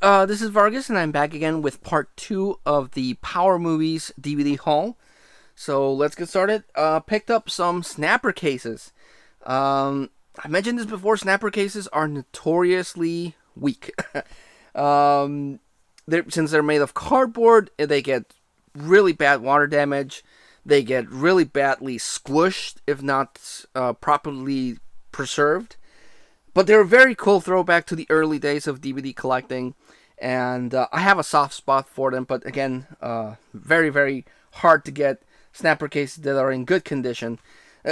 This is Vargas, and I'm back again with part 2 of the Power Movies DVD haul. So let's get started. Picked up some snapper cases. I mentioned this before, snapper cases are notoriously weak. um, since they're made of cardboard, they get really bad water damage. They get really badly squished if not properly preserved. But they're a very cool throwback to the early days of DVD collecting, and I have a soft spot for them. But again, very very hard to get snapper cases that are in good condition.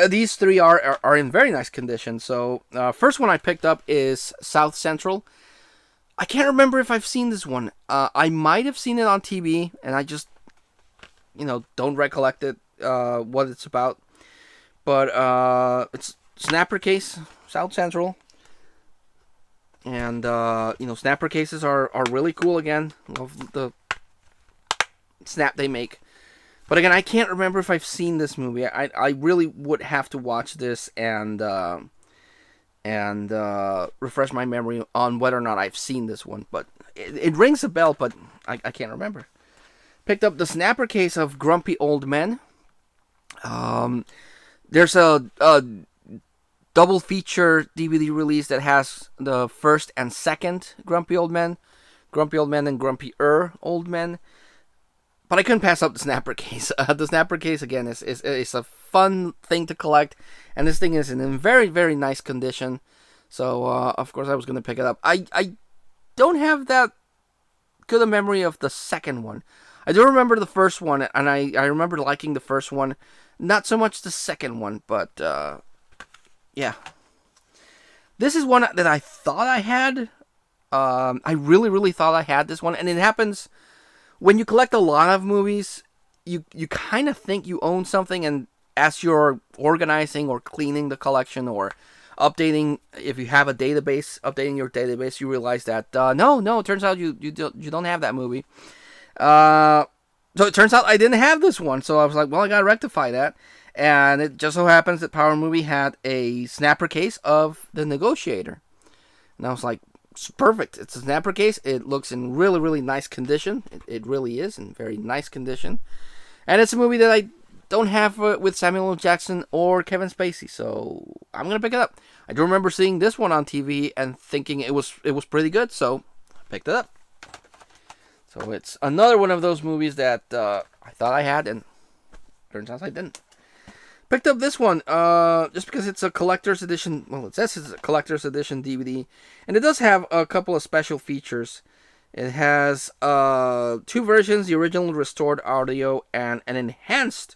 These three are in very nice condition. So first one I picked up is South Central. I can't remember if I've seen this one. I might have seen it on TV, and I just don't recollect it what it's about. But it's snapper case South Central. And, snapper cases are really cool again. Love the snap they make. But again, I can't remember if I've seen this movie. I really would have to watch this and refresh my memory on whether or not I've seen this one. But it rings a bell, but I can't remember. Picked up the snapper case of Grumpy Old Men. There's a double feature DVD release that has the first and second Grumpy Old Men and Grumpy Old Men. But I couldn't pass up the snapper case. The snapper case again is a fun thing to collect, and this thing is in very very nice condition. So of course I was gonna pick it up. I don't have that good a memory of the second one. I do remember the first one, and I remember liking the first one, not so much the second one, but. Yeah. This is one that I thought I had. I really, really thought I had this one. And it happens when you collect a lot of movies, you kind of think you own something, and as you're organizing or cleaning the collection or updating, if you have a database, updating your database, you realize that, no, it turns out you don't have that movie. So it turns out I didn't have this one. So I was like, well, I gotta rectify that. And it just so happens that Power Movie had a snapper case of The Negotiator. And I was like, it's perfect. It's a snapper case. It looks in really, really nice condition. It really is in very nice condition. And it's a movie that I don't have with Samuel L. Jackson or Kevin Spacey. So I'm going to pick it up. I do remember seeing this one on TV and thinking it was pretty good. So I picked it up. So it's another one of those movies that I thought I had, and turns out I didn't. Picked up this one just because it's a collector's edition. Well, it says it's a collector's edition DVD, and it does have a couple of special features. It has 2 versions: the original restored audio and an enhanced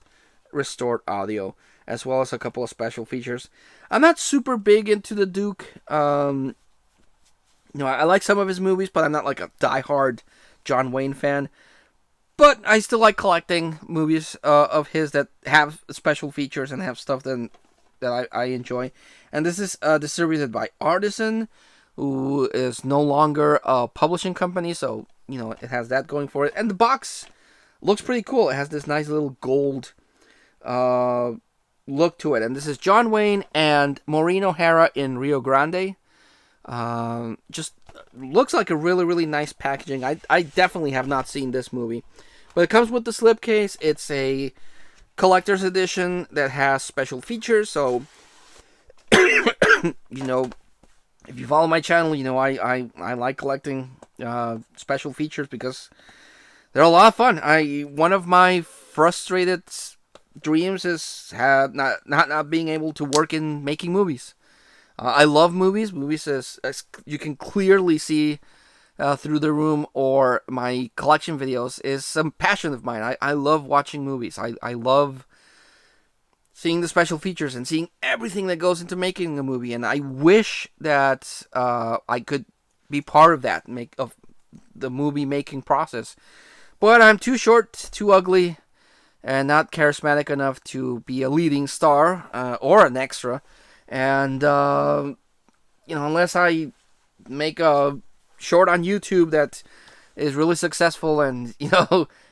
restored audio, as well as a couple of special features. I'm not super big into the Duke. I like some of his movies, but I'm not like a diehard John Wayne fan. But I still like collecting movies of his that have special features and have stuff that I enjoy. And this is distributed by Artisan, who is no longer a publishing company, so it has that going for it. And the box looks pretty cool. It has this nice little gold look to it. And this is John Wayne and Maureen O'Hara in Rio Grande. Just looks like a really, really nice packaging. I definitely have not seen this movie. But it comes with the slipcase. It's a collector's edition that has special features. So, if you follow my channel, I like collecting special features because they're a lot of fun. One of my frustrated dreams is not being able to work in making movies. I love movies. Movies, as you can clearly see through the room or my collection videos, is some passion of mine. I love watching movies. I love seeing the special features and seeing everything that goes into making a movie. And I wish that I could be part of that, of the movie making process. But I'm too short, too ugly, and not charismatic enough to be a leading star or an extra. And unless I make a short on YouTube that is really successful and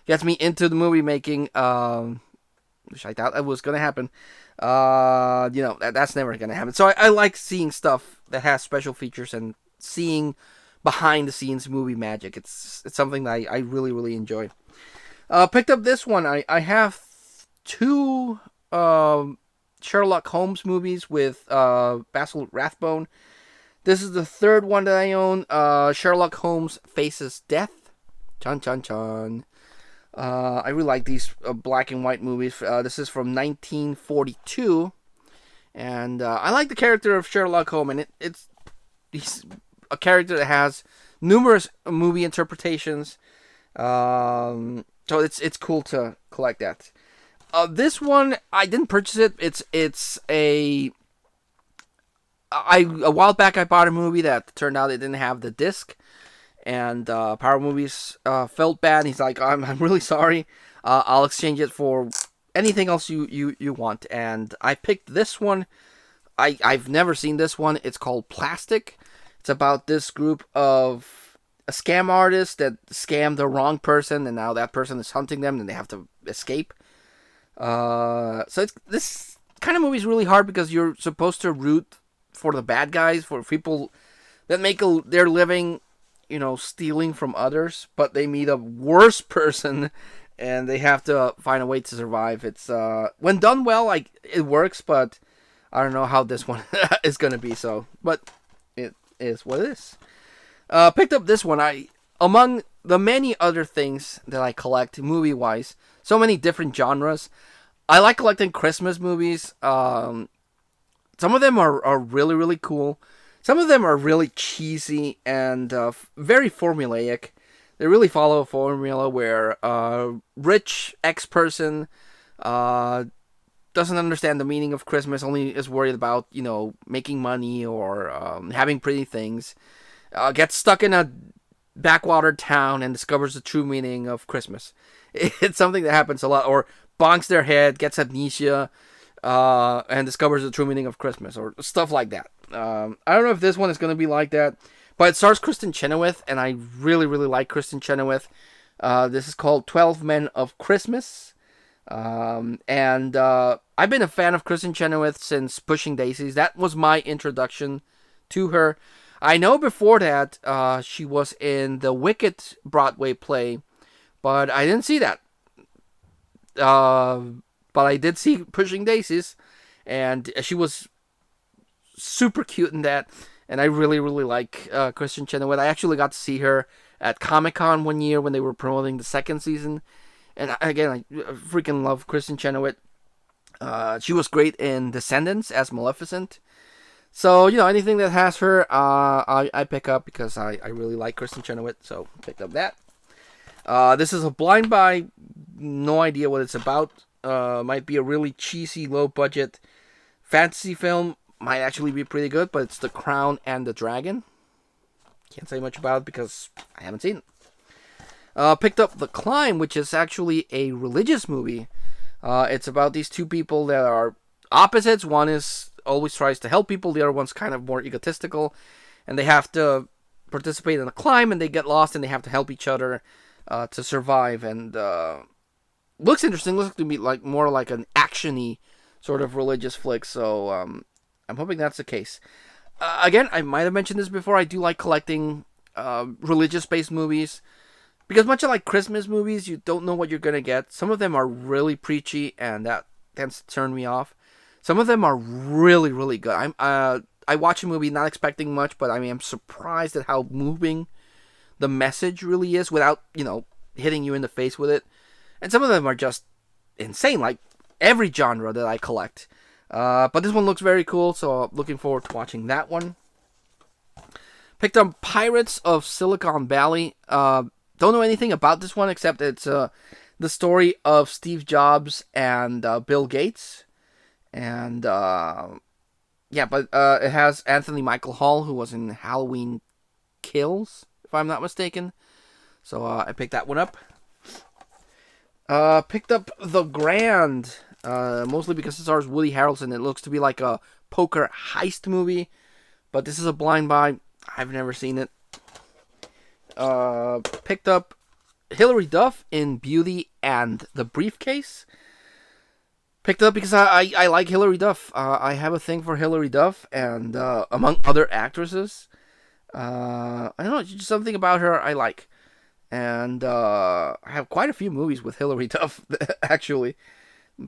gets me into the movie making, which I thought that was gonna happen, that's never gonna happen. So I like seeing stuff that has special features and seeing behind the scenes movie magic. It's something that I really really enjoy. Picked up this one. I have two Sherlock Holmes movies with Basil Rathbone. This is the third one that I own. Sherlock Holmes Faces Death. Chun chun chun. I really like these black and white movies. This is from 1942, and I like the character of Sherlock Holmes. And he's a character that has numerous movie interpretations. So it's cool to collect that. This one I didn't purchase it. It's a while back I bought a movie that turned out it didn't have the disc, and Power Movies felt bad. He's like, I'm really sorry. I'll exchange it for anything else you want. And I picked this one. I've never seen this one. It's called Plastic. It's about this group of scam artists that scammed the wrong person, and now that person is hunting them, and they have to escape. This kind of movie is really hard because you're supposed to root for the bad guys, for people that make their living, stealing from others, but they meet a worse person, and they have to find a way to survive. It's when done well, like it works, but I don't know how this one is gonna be. So, but it is what it is. Picked up this one. Among the many other things that I collect movie wise, so many different genres. I like collecting Christmas movies. Some of them are really really cool. Some of them are really cheesy and very formulaic. They really follow a formula where rich X person doesn't understand the meaning of Christmas, only is worried about, making money or having pretty things. Gets stuck in a backwater town and discovers the true meaning of Christmas. It's something that happens a lot. Or bonks their head, gets amnesia, and discovers the true meaning of Christmas, or stuff like that. I don't know if this one is going to be like that, but it stars Kristen Chenoweth, and I really, really like Kristen Chenoweth. This is called 12 Men of Christmas. And I've been a fan of Kristen Chenoweth since Pushing Daisies. That was my introduction to her. I know before that she was in the Wicked Broadway play, but I didn't see that. But I did see Pushing Daisies, and she was super cute in that. And I really, really like Kristen Chenoweth. I actually got to see her at Comic-Con one year when they were promoting the second season. And again, I freaking love Kristen Chenoweth. She was great in Descendants as Maleficent. So, anything that has her, I pick up because I really like Kristen Chenoweth. So, picked up that. This is a blind buy. No idea what it's about. Might be a really cheesy, low-budget fantasy film. Might actually be pretty good, but it's The Crown and the Dragon. Can't say much about it because I haven't seen it. Picked up The Climb, which is actually a religious movie. It's about these two people that are opposites. One is always tries to help people. The other one's kind of more egotistical. And they have to participate in a climb, and they get lost, and they have to help each other to survive. And looks interesting. Looks to me like more like an action-y sort of religious flick. So I'm hoping that's the case. Again, I might have mentioned this before. I do like collecting religious-based movies. Because much like Christmas movies, you don't know what you're going to get. Some of them are really preachy, and that tends to turn me off. Some of them are really, really good. I watch a movie not expecting much, but I'm surprised at how moving the message really is without, hitting you in the face with it. And some of them are just insane, like every genre that I collect. But this one looks very cool, so looking forward to watching that one. Picked up Pirates of Silicon Valley. Don't know anything about this one except it's the story of Steve Jobs and Bill Gates. And but it has Anthony Michael Hall, who was in Halloween Kills, if I'm not mistaken. So I picked that one up. Picked up The Grand, mostly because it stars Woody Harrelson. It looks to be like a poker heist movie, but this is a blind buy. I've never seen it. Picked up Hilary Duff in Beauty and the Briefcase. Picked up because I like Hilary Duff. I have a thing for Hilary Duff, and among other actresses. I don't know, just something about her I like. And I have quite a few movies with Hilary Duff, actually.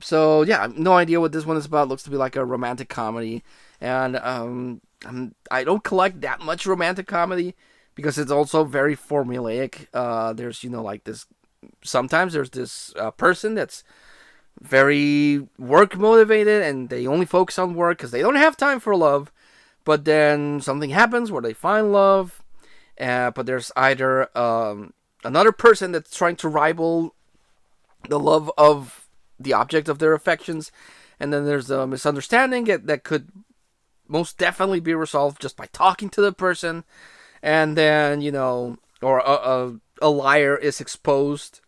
So yeah, I have no idea what this one is about. Looks to be like a romantic comedy, and I don't collect that much romantic comedy because it's also very formulaic. There's like this. Sometimes there's this person that's very work motivated and they only focus on work because they don't have time for love. But then something happens where they find love, but there's either another person that's trying to rival the love of the object of their affections, and then there's a misunderstanding that could most definitely be resolved just by talking to the person, and then or a liar is exposed,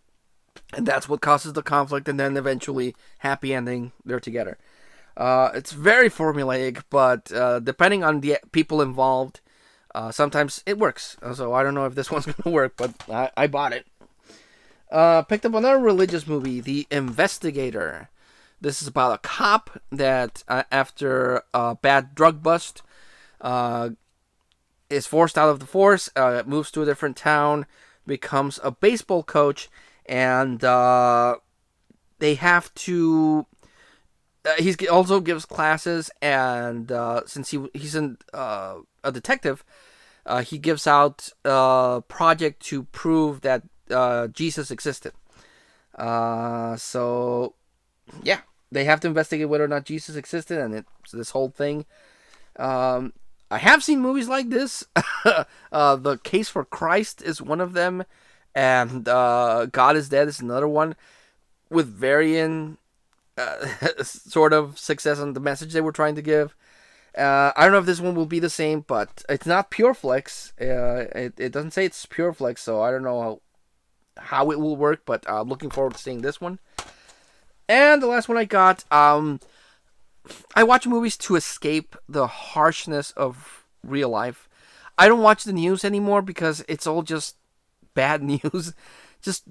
and that's what causes the conflict, and then eventually happy ending, they're together. It's very formulaic, but depending on the people involved, sometimes it works. So I don't know if this one's gonna work, but I bought it. Picked up another religious movie, The Investigator. This is about a cop that, after a bad drug bust, uh, is forced out of the force, moves to a different town, becomes a baseball coach, and they have to. He also gives classes, and since he's a detective, he gives out a project to prove that Jesus existed. So yeah, they have to investigate whether or not Jesus existed, and it's this whole thing. I have seen movies like this. The Case for Christ is one of them, and God is Dead is another one, with varying sort of success on the message they were trying to give. I don't know if this one will be the same, but it's not Pure Flex. It doesn't say it's Pure Flex, so I don't know how it will work, but I'm looking forward to seeing this one. And the last one I got, I watch movies to escape the harshness of real life. I don't watch the news anymore because it's all just bad news. Just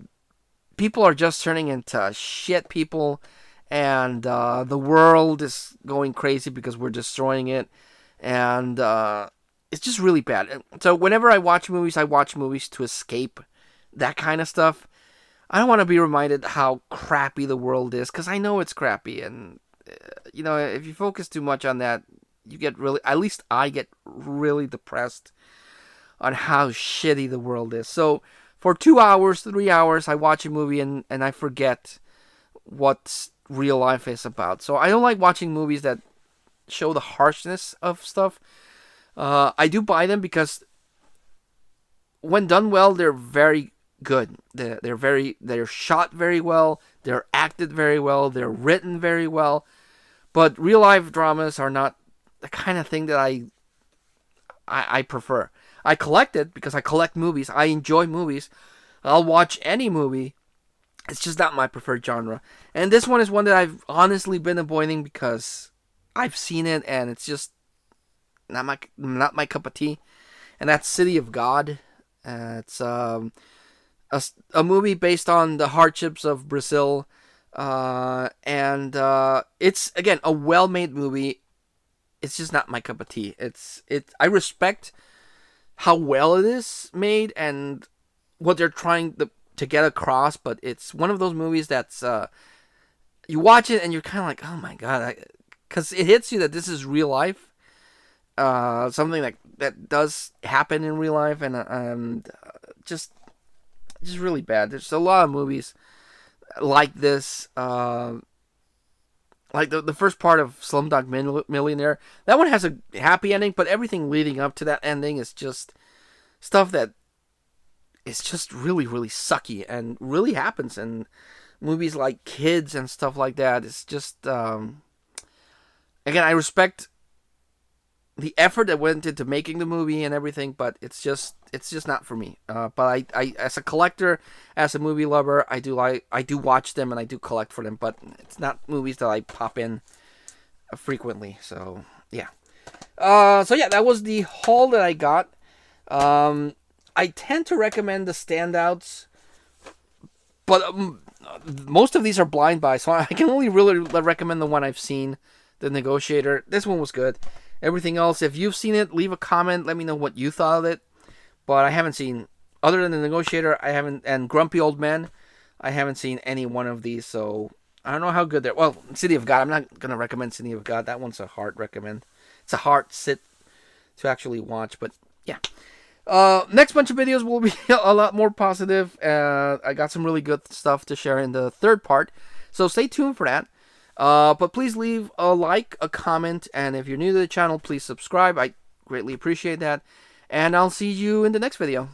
people are just turning into shit people, and the world is going crazy because we're destroying it, and it's just really bad. So whenever I watch movies to escape that kind of stuff. I don't want to be reminded how crappy the world is, because I know it's crappy, and if you focus too much on that, you get really, at least I get really depressed on how shitty the world is. So for 2 hours, 3 hours, I watch a movie and I forget what real life is about. So I don't like watching movies that show the harshness of stuff. I do buy them because when done well, they're very good. They're shot very well. They're acted very well. They're written very well. But real life dramas are not the kind of thing that I prefer. I collect it because I collect movies. I enjoy movies. I'll watch any movie. It's just not my preferred genre. And this one is one that I've honestly been avoiding because I've seen it and it's just not my cup of tea. And that's City of God. It's a movie based on the hardships of Brazil. And it's again a well-made movie. It's just not my cup of tea. I respect how well it is made and what they're trying to get across, but it's one of those movies that's you watch it and you're kind of like, oh my god, because it hits you that this is real life, something that does happen in real life, and just really bad. There's a lot of movies like this. Like the first part of Slumdog Millionaire, that one has a happy ending, but everything leading up to that ending is just stuff that is just really, really sucky and really happens in movies like Kids and stuff like that. It's just, again, I respect the effort that went into making the movie and everything, but it's just not for me. But I as a collector, as a movie lover, I do watch them and I do collect for them, but it's not movies that I pop in frequently. So yeah. So yeah, that was the haul that I got. I tend to recommend the standouts, but most of these are blind buy, so I can only really recommend the one I've seen, The Negotiator. This one was good. Everything else, if you've seen it, leave a comment. Let me know what you thought of it. But I haven't seen, other than The Negotiator, I haven't, and Grumpy Old Men, I haven't seen any one of these. So I don't know how good they're. Well, City of God, I'm not gonna recommend City of God. That one's a hard recommend. It's a hard sit to actually watch. But yeah. Next bunch of videos will be a lot more positive. I got some really good stuff to share in the third part, so stay tuned for that. But please leave a like, a comment, and if you're new to the channel, please subscribe. I greatly appreciate that. And I'll see you in the next video.